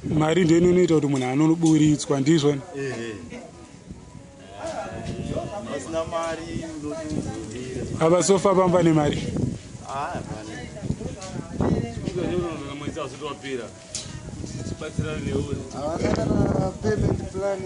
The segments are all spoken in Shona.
Mari ndiyo inoita kuti munhu anoburitswa ndizvo. Ava sofa pamba nemari. Payment plan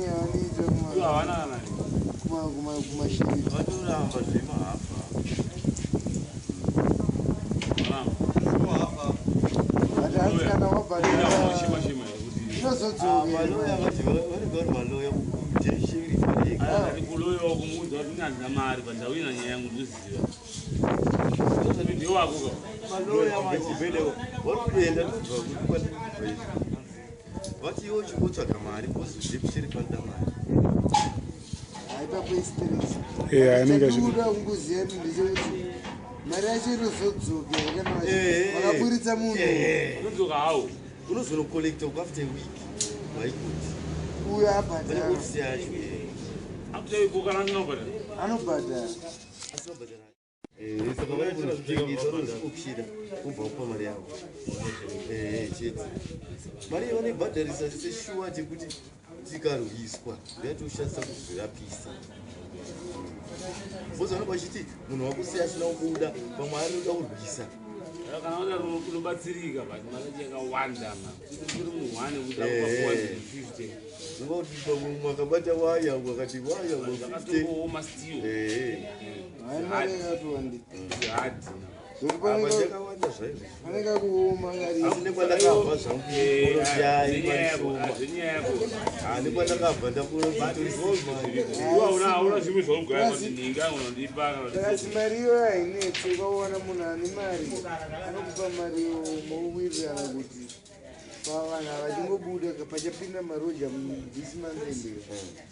what you want to come out? It was a deep shit on the mind. I don't waste it. Yeah, I think I should. Collect after a week. My good. We are bad. After you go around over there. I know better. It's a collection of jiggies or Ukshida, Ubo Maria. Maria only but there is a sure to put it. Zikaru is what? There to shut up with a piece. Was an opportunity. Munoku says no Buddha from my old visa. Another Batsiriga, but Malaga one dam. One with 50. What Makabata wire, Wakati wire, must you? I Pavana vachingobuda pachapinda maroja this month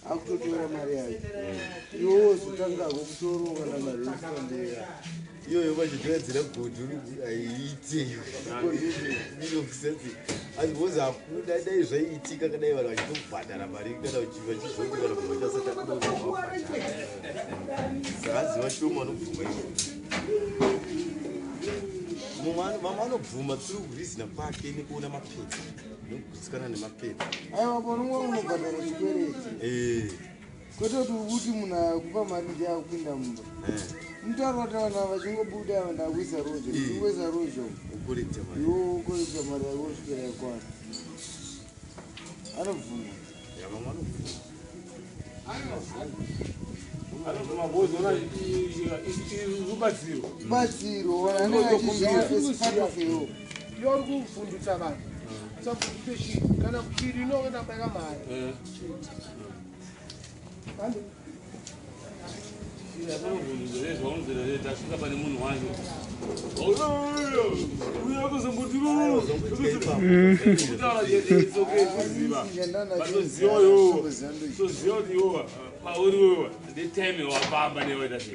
akutotora mari yacho iwo zotangako kutoroka namari yesandera iyoyo vachigadzira godhu aiite inokusenzi azibhozi akuda dai zvaiitika kadai vanhu vachitobhadhara mari kana vachizokugara kuti vachasatakudoaaa saka shoma nobvuma mama anobvuma tiri kurizina pake nekuona mapepa nokugutsikana nemapepa aiwa panomwe unobhadhara chikwereti kwete kuti uti munhu akupa mari ndi akupinda mumba mutaura kuti vanhu vachingobuda vanhu akuisa rojo uchingoisa rojo iwo ukoita mari yako kusvikira yakwana anobvuma vamwe anobvuma batsiro yori kufundisa vanhu sabuteshii kana kuchiri inoenda paka mari Time wapamba newedati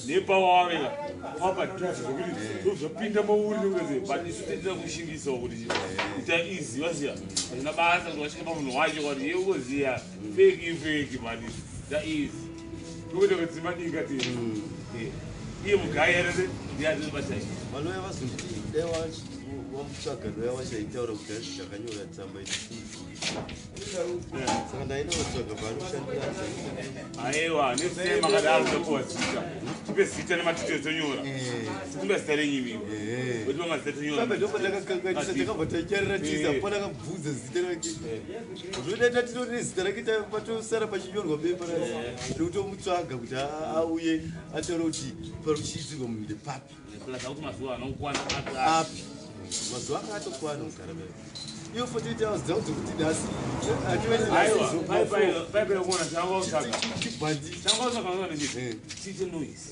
nepawawaveka wapadrive zokuti zopinda mauri nokeze but isitendera kushingisa kuti ita easy waziya azina basa kuti wasvika pamunhu wacho kuti iye ukoziya fake mani that is nokuti kudzima dinga ti iye mugayi erese ndiyazibatai vanoya vazoti wamutsvaga noya vachaitaura kuti zvakanyora tsamba saka ndainotsvaga paanoshandira aiwa nesemakadaro ndokuwazita tipe zita nematito edzonyora sikumbe zita renyimiwa kuti vanga zita tonyora ndakabva tacharatisa panakabvudza zita rake zvodaita titori zita rake patosara pachinyorwa bepa rake totomutsvaga kuti auye ataura kuti paruchiitirwa munhu papi kuti mazuva anokwana api mazuva anga atokwana kugara iyo 48 hours dzauti kuti nhasi paipera kuona tite noise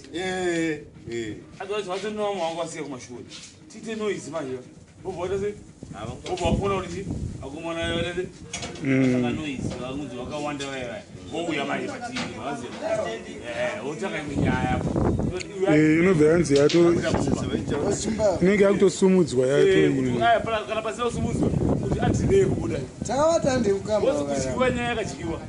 azvatinoma wangu asiya kumashure tite noise manje ubvota se ubva wafuna kuti akumona yorese aka noise vakunzi vakawanda vaivaya vouya manje patini maziva otanga minyaya inobva yanzi yato inenge yakutosumudzwa kana pasina kusumudzwa kuti atirei kubuda takavata kuchikiwa nyaya yakadyiwa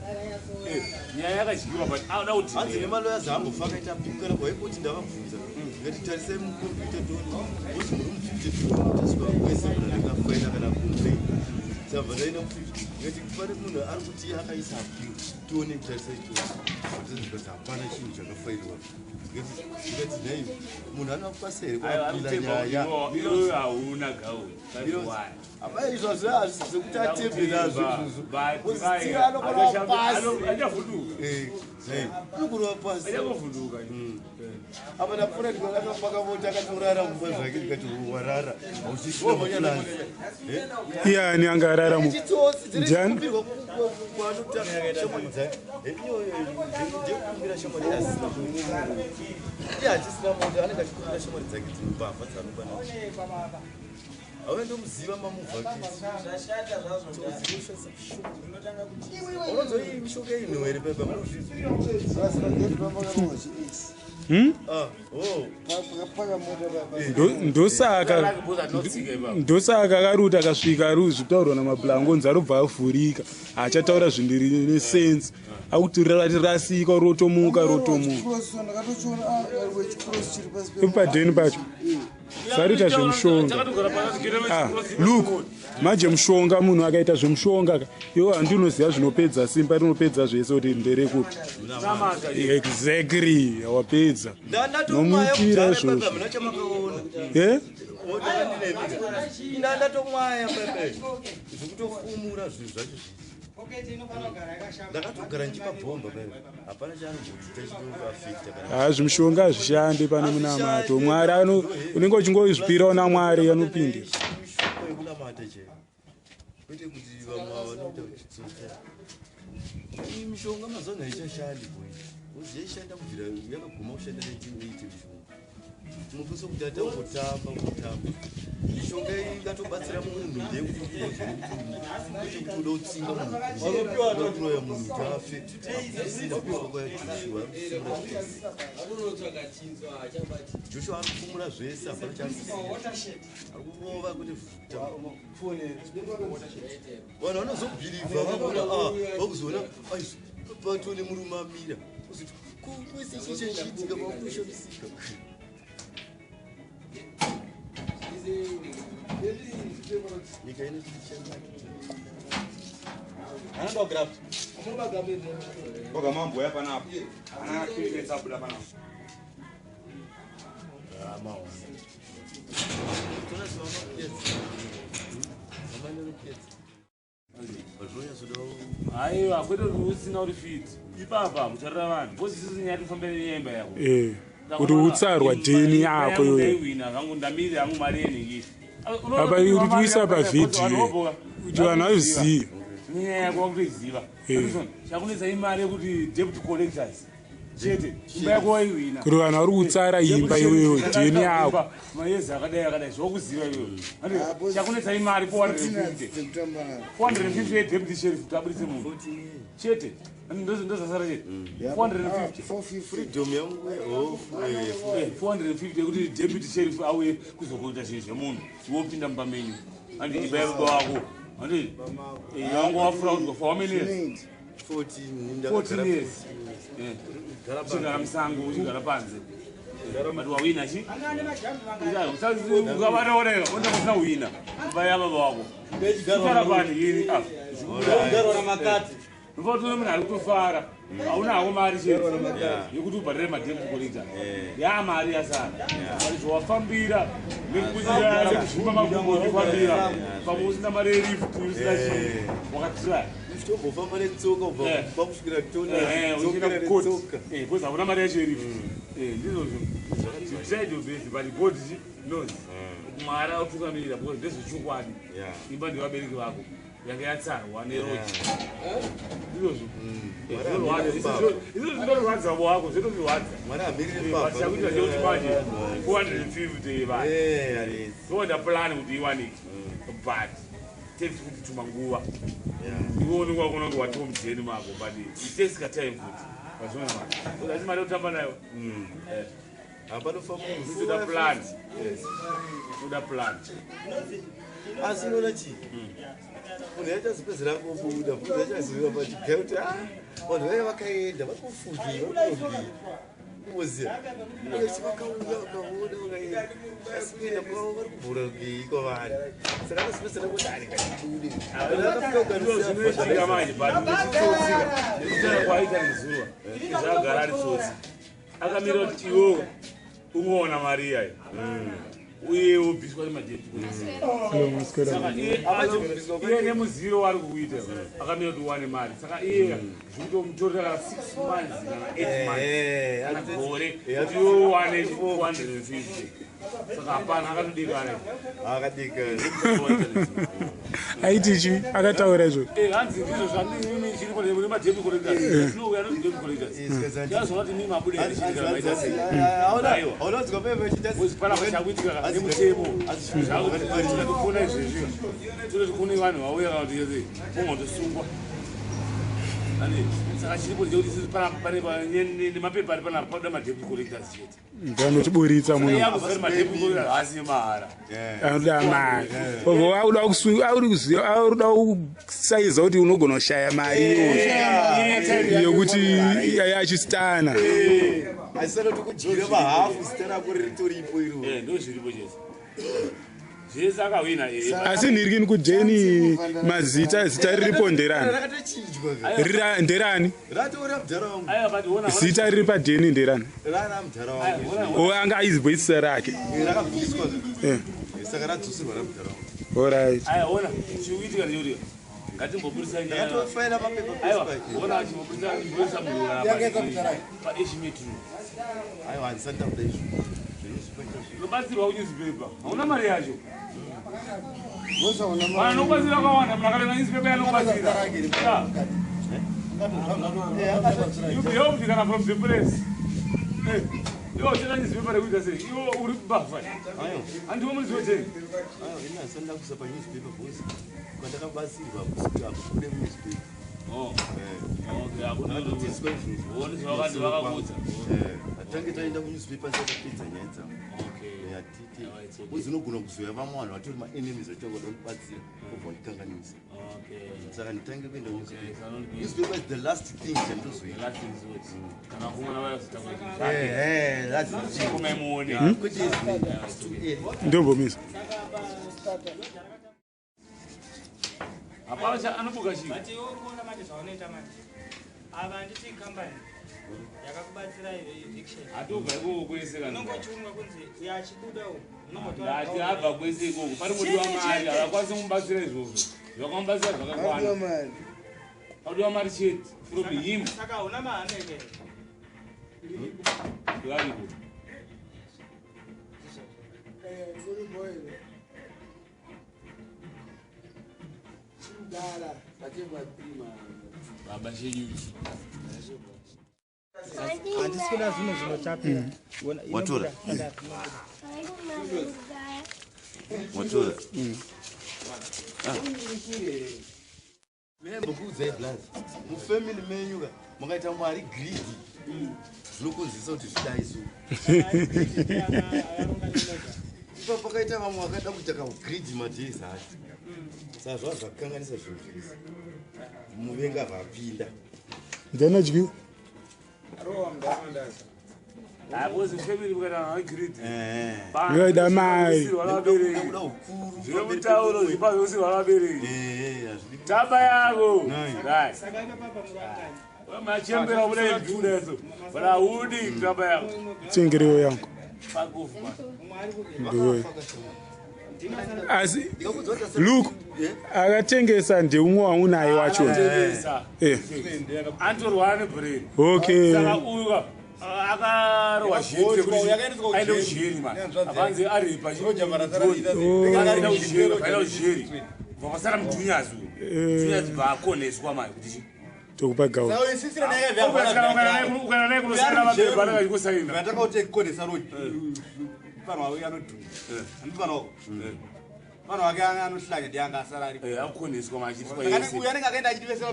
nyaya yakadyiwa but auda kuti hanzi nemaloya zaambofaka akaita pimukana kwaikuti ndavabvunza ngati tarisai mukombiyuta doni uti muri mu50 tasvika kwese munhu anenge afaina kana kumplain sabva ndaina mu50 ngati pane munhu ari kuti akaisa appeal tione tarisai tione zvikati hapana chinhu chakafairwa ngati nhai munhu anokwanisa here kuapila nyaya hauna gauni abai izvazvo hazvisize kuti atembe nazvo izvozvo anokona pasi unokurwa pasi apa ndapfuura ndikakatopaka mota akatorara mumba zvake ndikati warara hauchisina mapulanzi iyani angarara ndikumbirwa kwanotanga shamwari dzake ndekukumbira shamwari asina iye hachisina mota anenge achikumbira shamwari dzake dzimbavha dzanokwana awendomuziva mamuvhakisi unozoi mishonga ino here pepa ndosaka akaruta akasvika arikuzvitaurwa namabhulango nzi arobva avhurika achataura zvindiri nesense akuti rasika rotomuka ipadheni pacho sarita zvemushonga look manje mushonga munhu akaita zvemushonga iwo handinoziva zvinopedza simba rinopedza zvese kuti nderekupi exactly wapedza nomuitira izvozvo ndandatomwaya pepe zvekutofumura zvinhu zvacho ndakatogara ndichipabhomba pepe hapana chaanoafekta zvimishonga hazvishande pane munamato mwari unenge uchingozvipirawo namwari anopinde yekunamata che kwete kuti vamwe vanoita kuchitsoka mishonga mazano haichashandi uziyaishanda kubvira yakaguma kushanda 1980 mishonga unokwisa kuti atangotamba mishonga ingatobatsira munhu ndeyekuti kuti uda kutsinga munhuuroya munhu kuti afe asina mishonga yajoshua joshua ari kufumura zvese hapana chaasisina ari kurova kuti vanhu vanozobhirivha vaona vakuzoona patone murume amira kuzoti kwese chichachiitika vakushamisika nyika ine ogamamboya panapo anakiisabuda panapo aiwa kwete kuti usina uri fit ipapa mucharira vanhu bosisisinyati kufambira nenyemba yako kuti utsarwa dheni yako yoyowina kangu ndamiri hangu mari yenhingiti apa kuti uisa pavhidhiyo kuti vanhu vaziva nyaya yako wakutoiziva chakunetsa imari yekuti deputy collectors chete imba yako waiwina kuti vanhu vari kutsara imba iweyo dheni yako mayezi akadai zvokuziva iweyo chakunetsa imari 450 yedeputy sheriff kuti abudise munhu chete ndozasara chete 450 yangu 450 yekuti deputy sheriff auye kuzokuita zvinhu zvemunhu iwopinda mumba menyu handi imba yababa wako handi yangu wafura kuti for how many years 14 years uchigara musango uchigara panze but wawina chi ukavataoneka onda kusina wina imba yababa wako kutara pani yini nopatone munhu ari kutofara haunako mari chete yekuti ubharire madheputy collector yaamari yasara but zvawafambira nekuzvima makumbo ndifambira pamwe usina mari yerifti usina chii wakatira tombofamba netsoka ubva kusvikira totsoka bcause hakuna mari yacho yerifti ndizvozvo zvisaid obesi but god knows mwari autungamirira because ndezvechokwadi imba ndevabereki vako yanga yatsarwa neroji izvozvo izvozvo zvinorwadza vavo wako zvinozvirwadza chakuita chekuti manje 450 vanhu ndopanda plani kuti iwanike but text kutuma nguva iwone kwakona kwati mujeni mako but text ka time futhi wazona manje uzathi mali utamba nayo Apanofa to the plant yes to the plant asinoona chi unoita zipezera kubuda unoita ziva pachigauti vanhu vaya vakaenda vakufugi uziya vachivakauya ukaona vakaenda asi kuenda kwavo vari kubvura kugei kwavari saka anozipezera kuti ari kachitude zvinoitika manje but nechitsotsika nekutana kwaita nezurwa zvagara ari tsotsi akamira kuti iwo unoona mari iyayo uyewo bhiswa nemadebsaka iye nemuziro wari kuita akamira kuti uwane mari saka iye zvikutomutorera kana 6 months kana 8 months kana gore kuti iwe uwane 450 saka hapana akatodikana aitichi akataura izvo hanzi ndizvo zvanemadebit collectors tinouya nodebit collectors yazona kuti mimi mabude ndishirikana maita sei panapa chakuitika nemutemo zvakuona izvezvi toti kune vanhu vauya kana kuti yese ongotosungwa saka chiripo ndechekuti sisi nemapepa ari panapa pauda madebit collectors chete ndanotiburitsa munhu yakuzari madebit collectors haasi mahara anoda mari auda kusaiza kuti unogona kushaya mari yokuti yachisitana asi saka tikudyire vahafu zita rako ritoripo iro ndo zviripo chese zvese akawina asi nhirikini kujeni mazita zita riripo nderani nderani zita riri padheni nderani anga aizibhoisisa rake saka radzoserwa ramudharaunda alright ona chiuitika ndechoti ngatimboburitsa ngatofaila aiwa ona chimboburitsa munhu paeshimetru aiwa handisati ndakuda izvo unobatsirwa kunewspaper hauna mari yacho anobatsira akawanda munhu akatenga newspaper yanobatsira you be helped kana from the press iwo tena newspaper rekuita sei iwo uri kubafa handiwo muliziweteni ina handisati ndakuisa panewspaper bhosi kwandakabatsirwa kude munewspaper hatange taenda kunewspaper sakapedza nyaya dzavo uzinogona kuzoya vamwe vanhu vatori maenemies vatongoda kubatsira obva ndikanganisa saka nditange kuenda newspaper is the last thing chandozoita ndombomisa hapana anobuka chii ati unoona manje zvaunoita manje ava nditi company yakakubatsira eviction atobva ikoko kwese kana unongochunga kunzi yachibuda ndati abva kwese ikoko pari mudiwa mari havakwanisi kumubatsira izvozvo zvakamubatsira zvakakwana audiwa mari chete from him saka hauna mahaneke variko baba chenyuchi handisi kuda zvinhu zvinotapira watora membokuudzai blazi mufamily menyuka makaita mwari gridi zvinokonzesa kuti zvidaiso ipa pakaita vamwe vakada kuita kagridi majezi acho saka zvava zvakukanganisa zvinhu zvese muvenga vapinda ndanadyiwa hakozi family mukana hagrid yoda mai kuda ukuru zvinomutauro zvipazosirwa vabereki tamba yako machembera muda idudaso but haudi tamba yako chengerewo yangu pakufuma ndowe asi look akatengesa ndeumwe waunaye wacho antorwa nebrain okay saka uyu akarohwa zhiri aenda kuzhiri man apanze aripa aenda kuzhiri vakasara mujunyazi junyazi baakoneswa mai kuti tokupa gawa ukana naye kunosara mabhebha anakachikosaina vatakaute konesa rodi pano wauya nodhuma handi pano vanhu vake anohlanya ndianga asara ari akukoneswa machitwa uyu anenge akaenda achitivese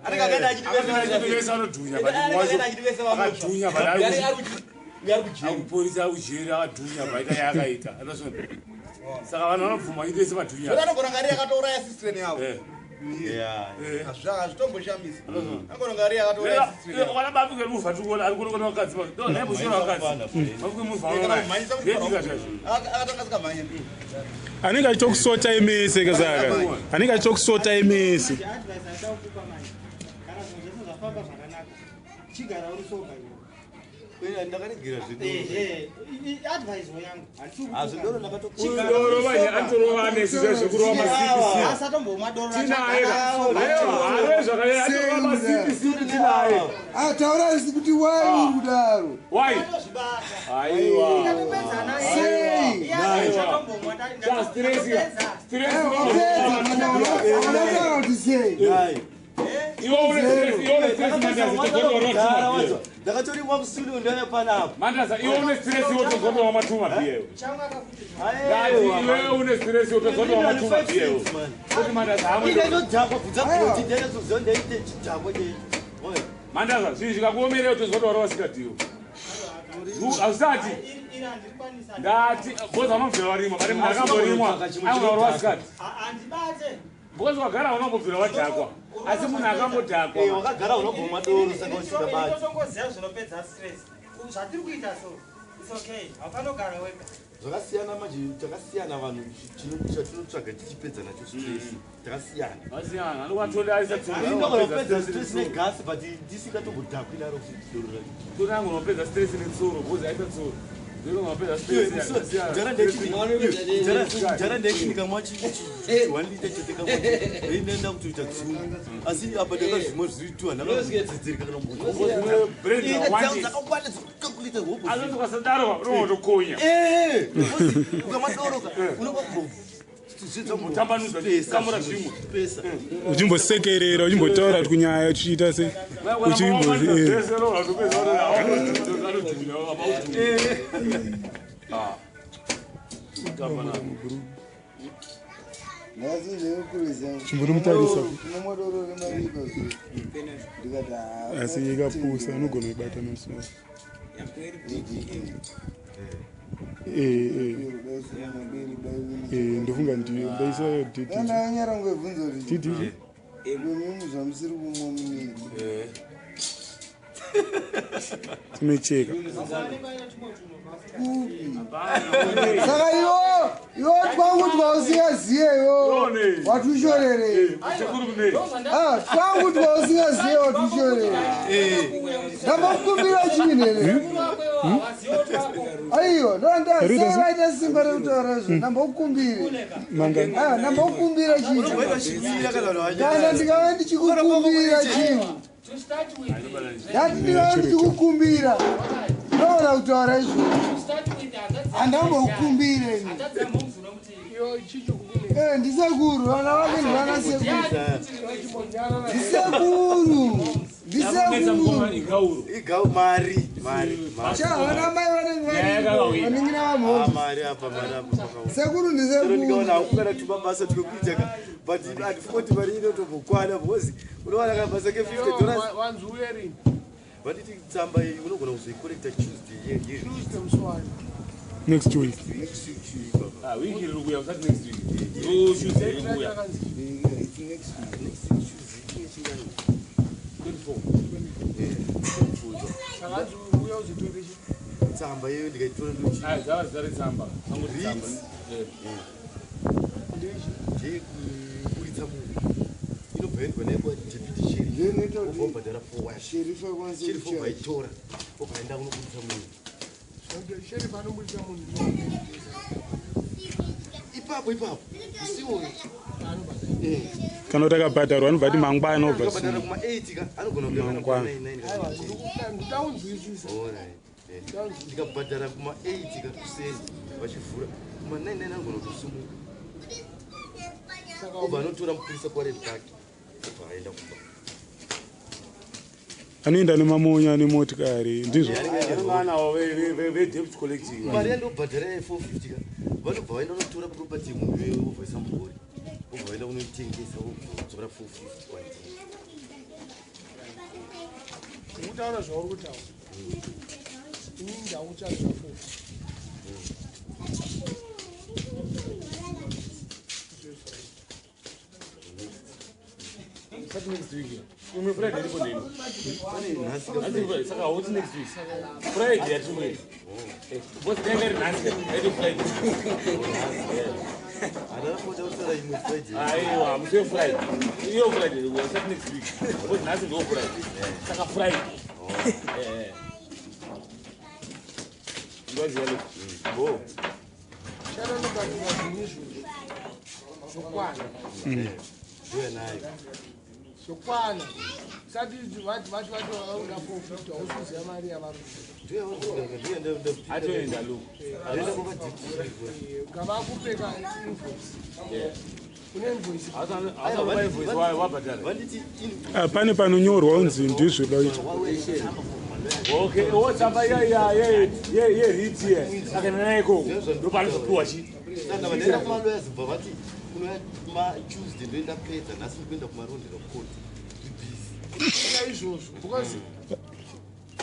anenge akaenda achituvesa anodhunya akadhunya akuporisa akujeri akadhunya baita yaakaita saka vanhu vanobvuma achitoise madhunya anogona ngari yakatouraya sistren yavo hazvitomboshamisa anogona ngari yakatouraya sistren kana bapike muvha tikuona ari kunokona vakadzi naimbosora vakadzi bapike muvha akatanga sikamhanya anenge achitokusota emese kazaka anenge achitokusota emese ndakaregira zvidorovanyatorovanesizvezvekurova masipisiitinaye ataura kuti wai uri kudaro wai aiwa ndakatorimwa musulu ndayapanapo mandaza iwe une stress yotogodowa matuma biyewo iwe une stress yotogodowa matuma biyewo kuti mandaza hamudhakwa bvudza kuti ndenezozondaite chidhakwa mandaza zvinhu zvikakuomereo tozodowa vasikadiwo hazvisati ndati boza unobvira warimwa bari munhu akamborimwa angaura vasikati because wagara unambobvira wadhakwa asi munhu akambodhakwa wakagara unobvoma doro saka usvika bati zvakasiyana manje takasiyana vanhu chatinotsvaga tichipedza nacho stress takasiyana ndogona stress negasi but ndisingatobodhakwi naro tonangonopedza stress netsoro because aita tsoro jara ndaitindikamwa 1 liter chetekamwainenda kutoita tsunga asi apa ndakazvimwa zviri 2 handakadzidzirika kana dzakawanda dzakakulita hopo asi tukasadaro unotokonya ukamadoroka unotambanudzakamura zvimwe uchimbosekerera uchimbotaura kuti kunyaya uchiita se chimbonomutarisa asi ikapusa anogona ibata masoro ndofunga ndiyo ndaisa didi zvamusiri kumwa munini timecheka saka iwo twangu twausingaziyeyo watushorere twangu twausingaziye watushorere ndambokukumbira chinere aiyo ndandasavaita simba rekutaura izvo ndambokukumbire ndambokukumbira chinhu kana ndikava ndichikukumbira chinhu ndati ndikava ndichikukumbira ndoona kutaura izvo handambokukumbire ndisekuru vana vake ndivana sekuru mari vana mai vanenge sekuru ndisekuru tuma basa tikokuitaka but andifoti mari inotombokwana because unowana kana basa ke $50 vanditi tsamba iyi unogona kuzoikolekta Tuesday next week wiki iri kuuya usati next week Tuesday iri kuuya 24 tsamba iyo ndikaitora dzavazare tsamba ndekuuritsa munhu inobvaendwa naiko deputy sheriff obhadhara sheriff obvaitora obvaenda kunoburitsa munhu ipapo usiwo kana kuti akabhadharwa anobva ti mangwana obvabhadhara kuma8 ka anogona kugaana ndikabhadhara kuma8 ka kuseni vachivhura kuma9 anogona kutosumuka obva anotora mupurisa kwared park obva aenda kumba anoenda nemamonya nemotikari ndizvo mari yandobhadhara 450 vanobva vaenda unotora property yemunhu wovhoisa mugori wobva vaenda unoitengesa wodzora 450 kwandiri Utaura zvauri kutaura. Inini ndauchatsva futi. Saka next week. Umwe Friday ndipo ndino. Saka hoti next week. Friday yatumwe. Boss denga rinasi. Edo Friday. adarapoda utora imwe Friday Aiwa, muse Friday. Iyo Friday we saka next week. Boss nasi ndo Friday. Saka Friday. Ngozi yalo. Bo. Chana nobatuka zvinizvo. Zvokwana. ndiwe nayo Zvokwana. Sati vati vaunga 450 ausiziva mari yavari. Atoenda luku. Ukavakupeka invoice. Kune invoice. Asana invoice wabhadala. vanditi pane panonyorwa unzi ndizvo loita Okay, wotsamba ye hit here. Akana naye ko. Ndo panozopuwa chi. saka vandaenda kumando yazibva vati kunouya maTuesday ndoenda pedza nhasi ndikuenda kumarondero koti Ika izvozvo. Because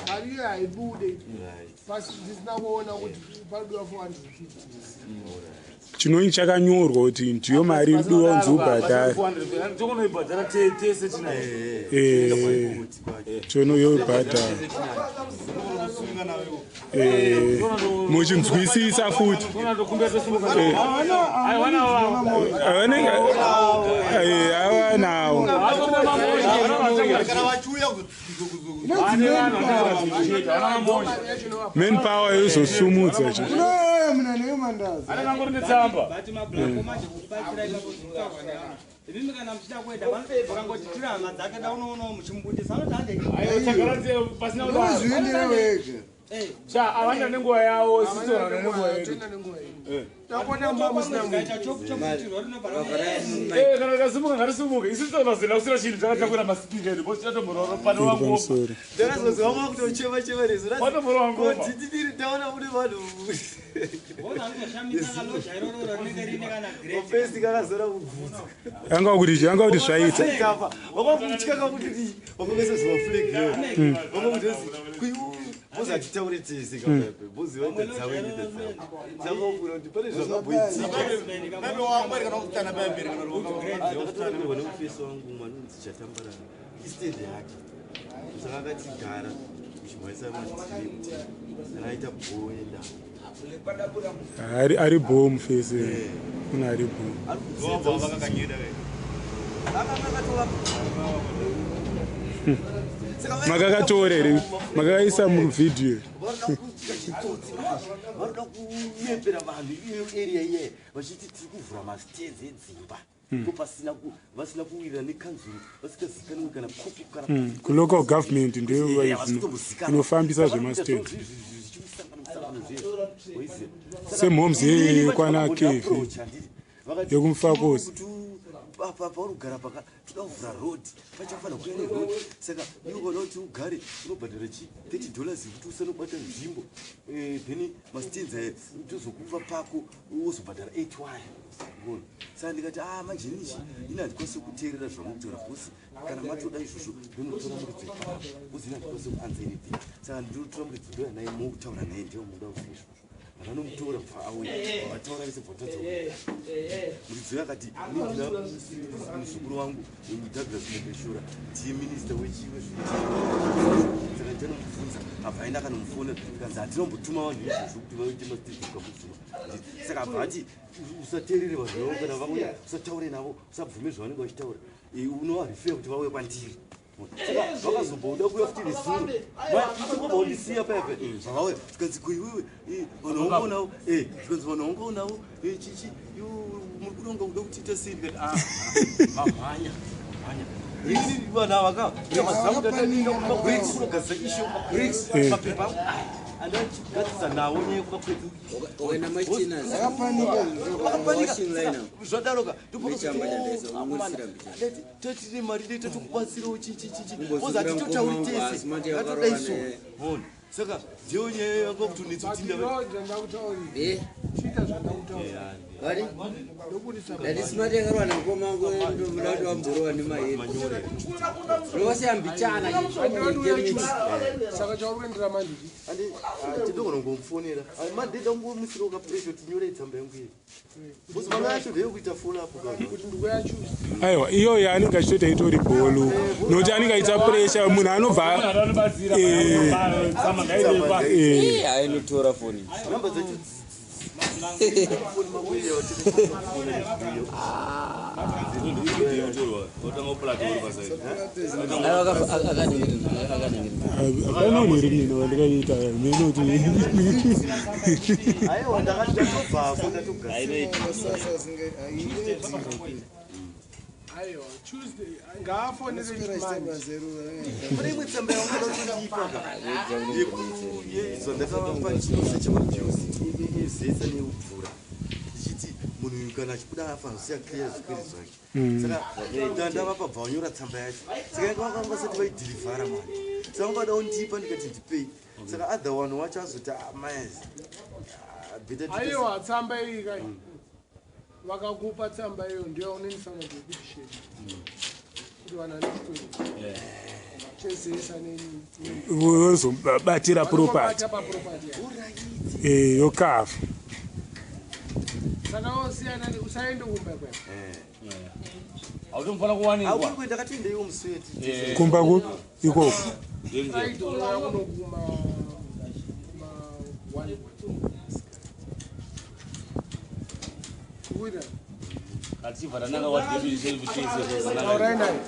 mari iyo haibude. Pasi ndisina kuona kuti padiwa 450. chinonyi chakanyorwa kuti ndiyo mari iridiwa unzi ubhadhara Tokonoibhadhara tese tinayo. chono yobhadhara muchinzwisisa futi avanawo manpower yozosumudza cho Muna neyo mandazi. Anangorinditsamba. Bati mablanco manje kubatsira ikapozikavana. Inini kana mchita kuenda vakangoti tira hama dzake daunoona muchimbudisa anoti hande. Ayo takaratse pasina kudaro. Zviendera wega. Cha avana nenguva yavo sitora nenguva yedu. Takona mbamu sina Ngaita chokutirwa rinobara. Kana kasimuka ngarisimuke. Isi tsona zina usira chinhu chakatakura masipika edu. Bosi chatombororo pano wangu. sorry ndakazozwa wama kutochema chema nezo Patombororo wangu. nditidiri taona une vanhu Bona unoshamisa kalosha iroro rinenge rine kana great. ofesi kakazora kubvudza anga kuti zvaita ikapa vakakutya kakuti vakomesa zvimafulegi vakakuti bozi atitaure tese kapepe bozi vaita dzawenita dzavo dzakaupura kuti pane zvakabhoitika ndakatorerwa nemufesi wangu manonzi chatambarara istende yake saka akati gara uchimwaisa matirimuti kana aita bhoenda ari bomu fese kuna ari bomu makakatorere makakaisa muvidhiyo varoda kuyembera vanhu area iye vachiti tiri kuvhura masitezi edzimba vasina kuwirira nekanzuru vasikazikaniwe kana kopi kana kulocal government ndiyo inofambisa zvemastate semhomes yekwana kefi yekumfakosi paurugara paka toda kuvhura road pachafanira kuya neroad saka iwona kuti ugare unobhadhara $30 kuti usanobata nzvimbo then masitenzi aya tozokupa pako wozobhadhara 8 waya saka ndikati manje nichi ini handikwanisi kuteerera zvamutaura bhosi kana matoda izvozvo ndinotora muridzi bhosi ini handikwanisi kuanza anything saka ndinotora muridzi ndoya naye mokutaura naye ndiyo muda kuziva izvozvo vanomutora bva auya vataura vese bvotadza muridzi akati nindina muzukuru wangu Douglas Mubeshura ndiye minista saka ndinomubvunza abva aenda akanomufona kanzi handinombotuma vanhu izvozvo kuti vaite masitezi kamuzuma saka abva ati usateerere vanhu vavo kana vauya usataure navo usabvume zvavanenge vachitaura unovarifeya kuti vauye kwandiri saka vakazomboda kuya futi nezuro ichingobvaundisiya pepe zvavauya tikanzi kuiwewe vanhu vaungaonavo tikanzi vanhu vaungaonavo chichi muri kunonga kuda kutiita sei ndikati mamhanya vana vaka mazamutataninokumabricks isho mabricks mapepa andachigadzisa nawo nekupapedza Wena machina zvadaroka tatine mari dei tatokubatsirawo chichichiozati totauri tese atodaiso saka ndiyo nyaya yanga kuti unetsotinda ndatisimati yakarwa namukomangu ndomudati wamborowa nemaheri rovasiyambichana saka chaurendera manje tidogona kungomufonera mandeda ungomusira ukapuresha kuti nyore tsamba yangu iyi bcause mwana yacho ndeyekuita folapo kuti ndikoyachusa aiwa iyoyo anenge achitoita itori bholu nokuti anenge aita puresha munhu anobva ainotora foni namba dzacho akanonhirimino vandikaita menoti aiwa ndakatobvako aiwa tuesday ngaafonere manje kune imwe tsamba yaunodaiipaka zvandakavapa chinose chamajusi zesa neubvura ichiti munhu kana achibuda afanosiya clear zvikwiri zvake saka ndandavapa bva wanyora tsamba yacho saka yanga vakangosati vaidhirivhara mani saka vangada undipa ndikati ndipei saka adha wano wacho azoti amaezi aiwa tsamba iyi kai vakakupa tsamba iyo ndiyo unenisauna kuepitisheni kuti vanhu anechitoi chezesa vozobatira propati yokafu saka osiyana usaende kumba kwako automufana kuwanikwa auri ndakatendeiwo musweti kumba ku ikoko aidzoya kunokuma kuita kachibva tananga wadebiti taurai naye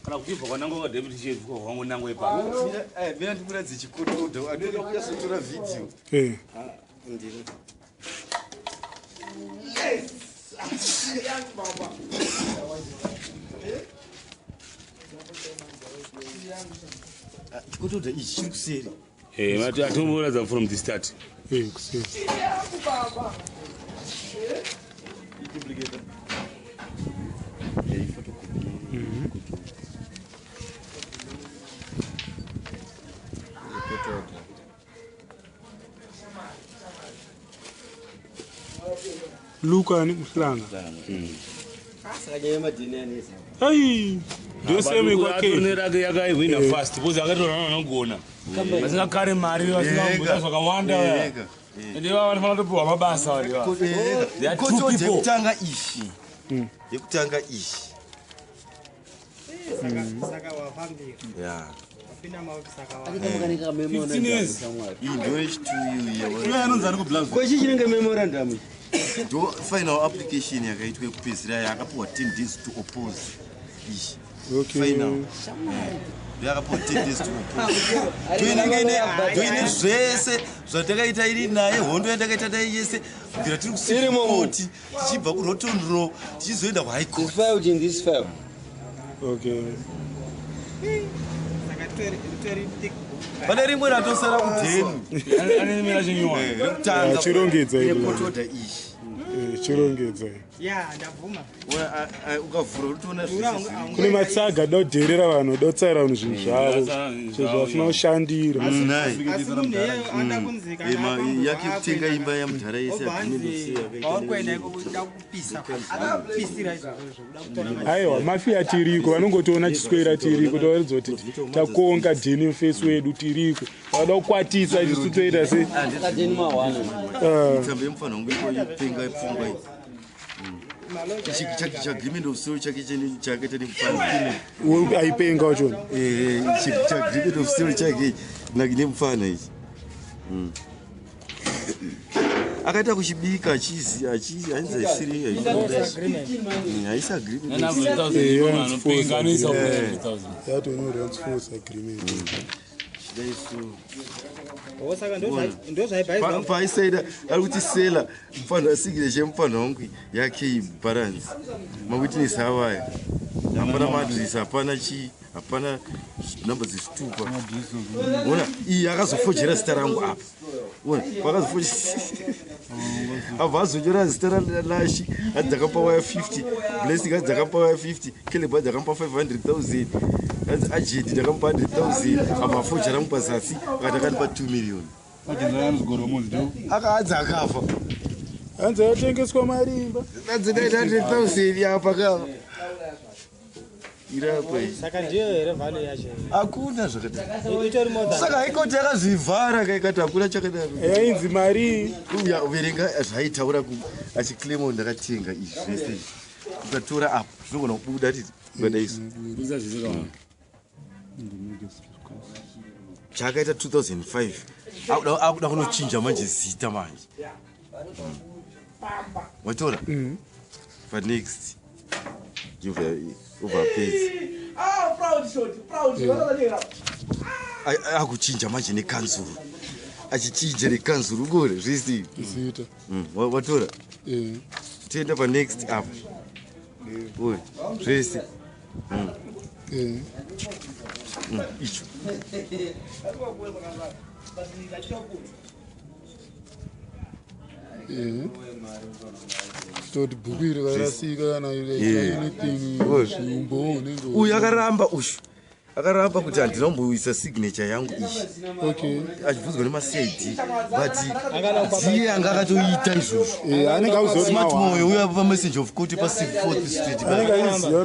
kana kuchibva kwananga wadebiti chefu kwangonanga ipapo mina ndikuradze chikotoda anoda kuyazotora vhidhiyo chikotoda ichi chiri kuseri atomboratidza from the start lukani muhlanga ai ndoseme kwakenerake yakaihwina fast bcause akatorana nogona vasingakare mari vasingagoza zvakawanda ende ivava vanofana kutopiwa mabasa kotoda yekutanga ishi yekutanga ishi kwechi chinenge memorandum ndo final application yakaitwa yekupedzisira yakapiwa 10 days to oppose ishi final yakapiwa 10 days to oppose toine zvese zvatakaita iri naye hondo yatakaita naye yese kubvira tiri kusikoti tichibva kurotondro tichizoenda kuhigh court pane rimwe ratosara kudhenu rekutanga chirongedza rekotoda ishi chirongedza ndabvuma ukavhura utoona kune matsaga dodherera vanhu dotsaira vanhu zvinhu zvavo sezvafuna kushandira yake kutenga imba yamudhara yese aiwa mafiya tiriko vanongotiona chiswera tiriko tovaridza kuti takonga dheni mufesi wedu tiriko vada kukwatisa isu toita se tsamba yemufana wangu ikoipenga pfungwa iyi chagreement of sale chake chakaita nemufana aipenga wachona chagreement of sale chake nemufana ichi akaita kuchibika achizi ainzi aisiri haisi paaisaida ari kuti sela mufana asigire chemufana wangu yake balance mawitness awaya hapana madrisi, hapana namba dzisitupa. Ona iyi akazofojera zita rangu apa. Ona pakazofojera abva azonyora zita raLashi adzakapa waya 50, Blessing adzakapa waya 50, Caleb adzakapa 500,000, Ajedi ndakapa 100,000, abva afojera rangu pazasi akati akanipa 2 million. Akaadza akafa. Hanzi yatengeswa marimba. Adzinoita 100,000 apa kava. Irapa iyi. Saka ndiyo here vhalo yacho. Hakuna zvakadaro. Itori modha. Saka haikoti yakazvivhara kaikati hakuna chakadaro. Yainzi mari. Uya uverenga zvaitaura achiclaima ndakatenga izvi zvese izvi. Ukatora apo zvinogona kubuda titi bada izvo. Chakaita 2005. Akuda kunochinja manje zita manje. Watora? But next. Overpays. Akuchinja manje nekanzuru. Achichinja nekanzuru gore zvisi. Zita. Watora? Tienda pa next up. Uy, zvisi. Icho. Toti bhuku rakarasika kana anything zviumbone. Uyu akaramba ushu. Akaramba kuti handinomboisa signature yangu iyi. Okay. Achibvunzwa nema-CID but dziye anga akatoita izvozvo. Anenge auziva smart moyo uya pamessage of court pa4th Street.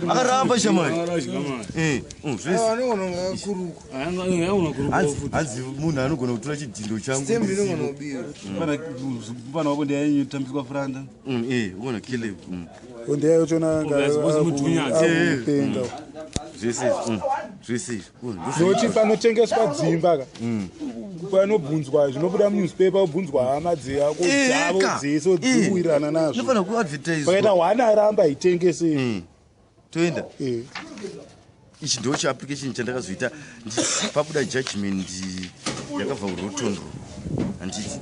Akaramba shamani. Hanzi munhu anogona kutora chidhindo changu. Pana wako ndiyaitambidzwa Franda. Uona Caleb. Ndiye chonanga apenga. Zvese noti panotengeswa dzimba ka panobvunzwa zvinobuda munewspaper obvunzwa hama dzako dzavo dzese dzikuwirirana nazvo nofana kuadvertise pakaita hwana aramba aitengese toenda ichi ndo chiapplication chandakazoita pabuda judgment yakabva kuRotondo handiti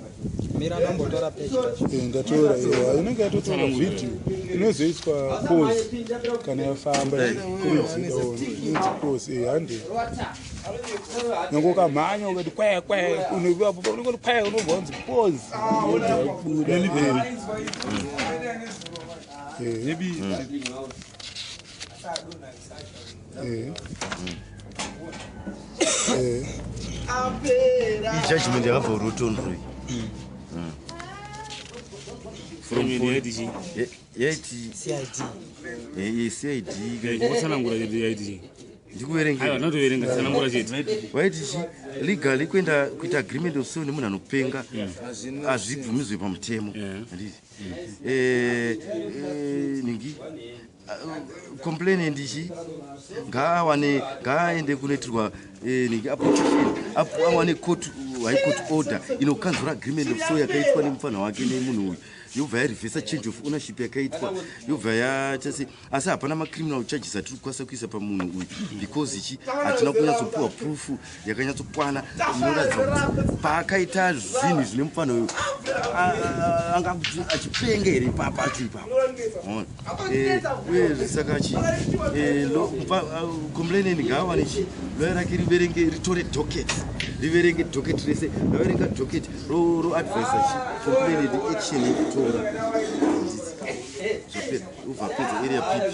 mira nambotora page ndatora inenge yatotora video inozoiswa pause kana yafamba pause hande nyango kamhanya ukati kwekwe unovapo unongoti kwekwe unobvanzi pause ijudgment yakabva kuRotondo yaiti CID waiti legally kuita agreement of sale nemunhu anopenga hazvibvumidzwe pamutemo ningi complainant ichi ngaaende kunoitirwa ningi application awane high court order inokanzura agreement of sale yakaitwa nemufana wake nemunhu uyu yobva yarevhesa change of ownership yakaitwa yobva yachase asi hapana macriminal charges atiri kukwanisa kuisa pamunhu uyu because ichi hatina kunyatsopiwa proof yakanyatsokwana inoratidza kuti paakaita zvinhu zvine mufana uyu anga achipenga here papacho ipapo uye saka complainant ngaawane chi loya rake ritore docket riverenge docket rese raverenga docket roadvisa chi complainant action yekutora zvapera ubva pedza area PP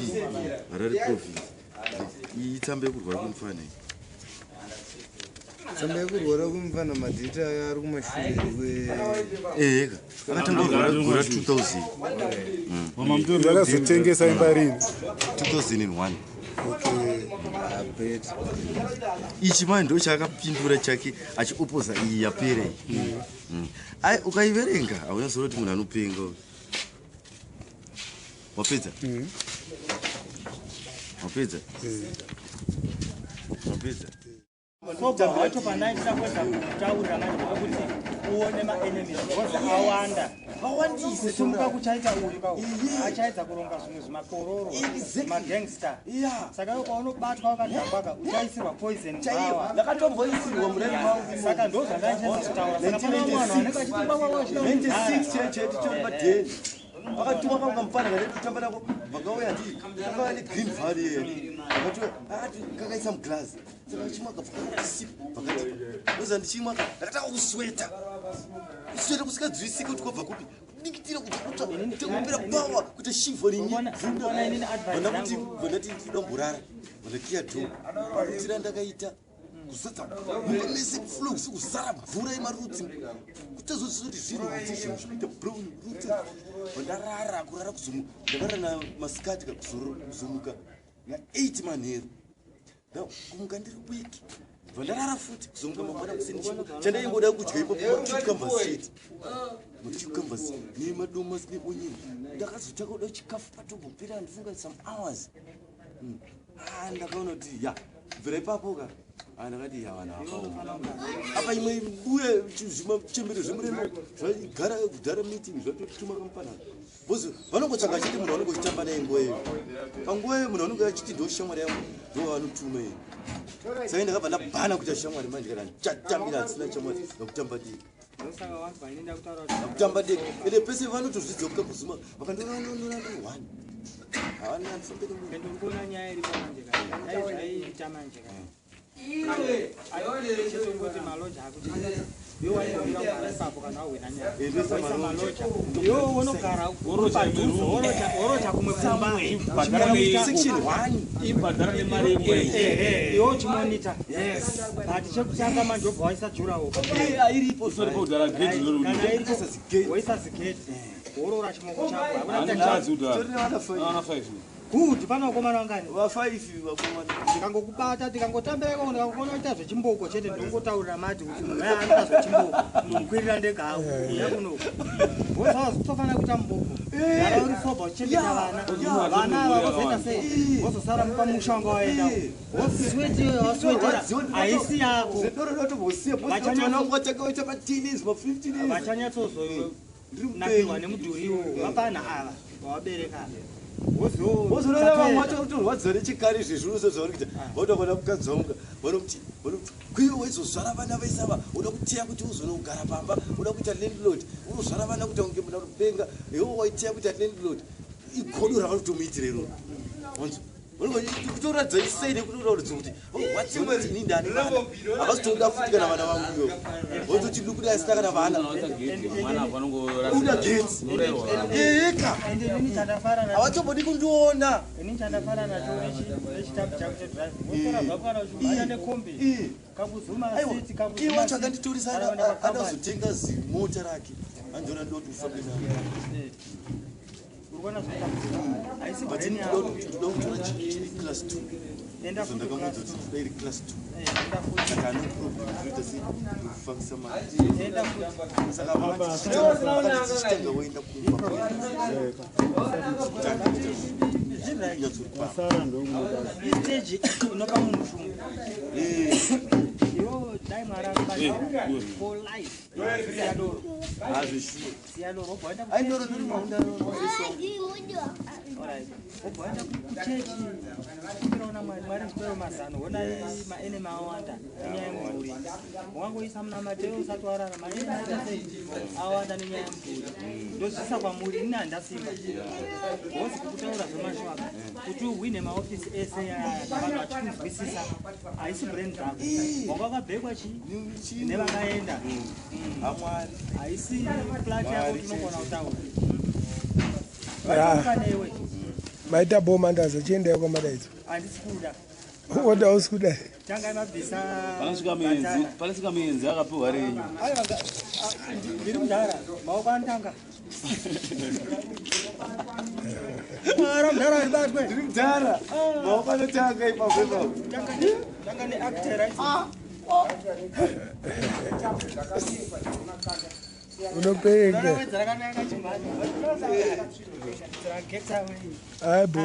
harare province itsamba yekurwara kwemufana tsamba yekurwara kwemufana madhita ari kumashure eka akatanga kurwara 2000 yakazotengesa imba rini 2001 ichi manje ndo chaakapindura chake achiopoza iyi yapera iyi ukaiverenga haunyazoona kuti munhu anopenga wapedza Soba wacho panaitira kweza kutaura manje kuti uone ma-enemies because awanda awandise sumuka kuchaita uyu achaita kuronga zvimwe zvimakororo magangster saka ukaonobatwa wakadhambaka uchaisirwa poison power ndakatomboisirwa mureni wangu saka ndo zvandaichaita kutaura saka pana mwana anenge achiti 96 cheti chomadheni akatuma kamufana kare kutamba nako vakauya ndii akava negreen valley kakaisa muglazi saka chimwa kapfakasipa pakati oza ndichimwa ndakataka kusweta kusweta kusikadzwisiki kuti kwabva kupi dikitira kutikupira pawa kuti shivhorinivanda kuti idomborara vandakiya dho kutira ndakaita kuzadza mese kuflo kusara mvura yemarutsi kutazozoti zviri rutsi zvinhu zvinoita brown rutsi vandarara kurara kuzomuka ndakarara namasikati kuzomuka na8 manheru kumuka ndiri wiki vandarara futi kuzomuka mangwana kusini chandaingoda kudya ipopo matiukambasi nemadomasi neonyeni ndakazotaka kuda chikafu patombopira ndifunga some hours ndakaona kuti ya bvira ipapoka ndakati yavana apa imwe buye chembere zvemuremo zvagara kudhara meeting zvatotuma kamupanhano bcause vanongotsvaga achiti munhu anonge achitamba naye nguva iyo panguva iyo munhu anonge achiti ndo shamwari yangu ndo vanotuma iyo saka ndakabva ndabhana kuita shamwari manje kana chatambira hatisina shamwari nakutamba diki nakutamba diki ende pese vanotozvidza kuka kuzuma vakandononona one havana ndifambire ndikuona nyaya iripo manje kana zvaiita manje kana chitongoti maloja akuchita iwe waingira kugara ipapo kana wawina nyaya waisa maloja iwe unogara worocha kumwe kumba section 1 ibhadhara nemari iwe uchimonita but chekutanga manje obva waisa jurawo iripo kudhara gate kana iripo waisa zigate worora chimoko chako kuti panokomana wangani va5 vakomana ndikangokubata ndikangotambirako ndikangokona kuita zvechimboko chete ndongotaurira mati kuti munhu aya anoita zvechimboko mukwirira ndega hau yakunoko wozavazotofanira kuita muboko gara uri soba uchengeta vana ava vozoita sei vozosara mupamusha wanga waenda wosweti waswetera haisi yako vachanyatsozonakiwa nemudhuriwo vapana ava vawabereka wazore chikari zvezviruso zvauri kuita vautavana mukadzi vamuka vanokuti kwiwo waizozvara vana vaisava uda kuteya kuti uzonogara pamba uda kuita landlord unozvara vana kuti aunge muna rupenga iwe waiteya kuita landlord igodo ravanotomuitira iroro kutoratidza isai nekutotauridza kuti watini ndani vana havazotoda futi kana vana vangu iyo votochidukudi asina kana vana una geti eka havatombodi kundiona ini chandafara nacho nechitabu chako chedrive zvakwana uchiuya nekombi kakuzuma siti iwa chakanditorisa adazotenga zimota rake andona ndoti ufambe nao urikuona haisi brain yawo ndoda kutora chiri class 2 enda ndakamudza kuti iri class 2 enda futi kana problem kuita sei kufakisa mali enda futi saka baba chitenga woenda kumba pasara ndongoda stage inopa munhu shumu yo dai mara for life siadoro siadoro bwanda ai ndoro ndiri maunda alright bwanda kuchechi ndiraona mari spero mazano ona maenemy awanda nyaya yemvuri wangoisa muna mateo usati warara maenemy awanda nenyaya yemvuri ndozvisa kwamuri ini handasimba wozi kutaura zvemashwaka kuti uhwine maofisi ese vanhu vachikunzwisisa haisi brand dzako wanga wakabhekwa chii nevakaenda amwari haisi plat yako tinogona kutaura newe maita bomandaza chiendayo kwamadaidzo handisi kuda oda usikuda tanga mabvisa panosvika muenzi akapiwa renyu ndiri mudhara maoko anotanga mudhara aribatwe ndiri mudhara maoko anotanga ipapo tanga neactera unopenge aibo